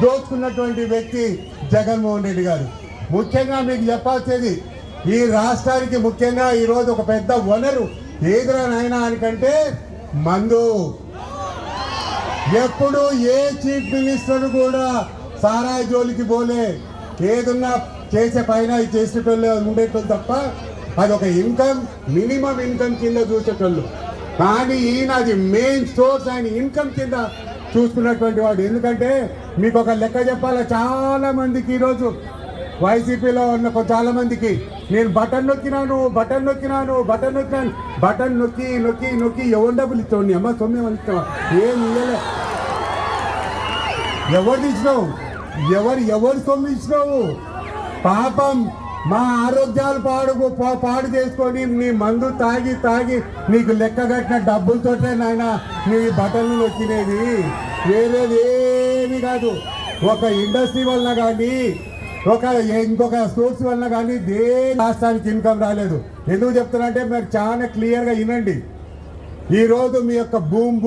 దోచుకున్నటువంటి వ్యక్తి జగన్మోహన్ రెడ్డి గారు. ముఖ్యంగా మీకు చెప్పాల్సేది, ఈ రాష్ట్రానికి ముఖ్యంగా ఈరోజు ఒక పెద్ద వనరు ఏదిరా నాయనా అనికంటే మందు. ఎప్పుడు ఏ చీఫ్ మినిస్టర్ కూడా సారాయి జోలికి పోలే, ఏదన్నా చేసే పైన చేసేటోళ్ళు ఉండేటోళ్ళు తప్ప అది ఒక ఇన్కమ్, మినిమం ఇన్కమ్ కింద చూసేటోళ్ళు. కానీ ఈయన అది మెయిన్ సోర్స్, ఆయన ఇన్కమ్ కింద చూసుకున్నటువంటి వాడు. ఎందుకంటే మీకు ఒక లెక్క చెప్పాలా, చాలా మందికి ఈరోజు వైసీపీలో ఉన్న చాలా మందికి నేను బటన్ నొక్కినాను బటన్ నొక్కి ఎవరు డబ్బులు ఇచ్చావు, నీ అమ్మ సొమ్మే ఇస్తావా, ఏం ఇవ్వలే. ఎవరు ఇచ్చినావు, ఎవరు సొమ్ము ఇచ్చినావు? పాపం మా ఆరోగ్యాలు పాడు చేసుకొని నీ మందు తాగి నీకు లెక్క కట్టిన డబ్బులతోటే నాయన నీ బటన్లు నొక్కినేది, వేరేది ఏమి కాదు. ఒక ఇండస్ట్రీ వలన కానీ ఇంకొక సోర్స్ వలన కానీ దేని రాష్ట్రానికి ఇన్కమ్ రాలేదు. ఎందుకు చెప్తున్నా అంటే మీరు చాలా క్లియర్గా వినండి. ఈరోజు మీ యొక్క భూమి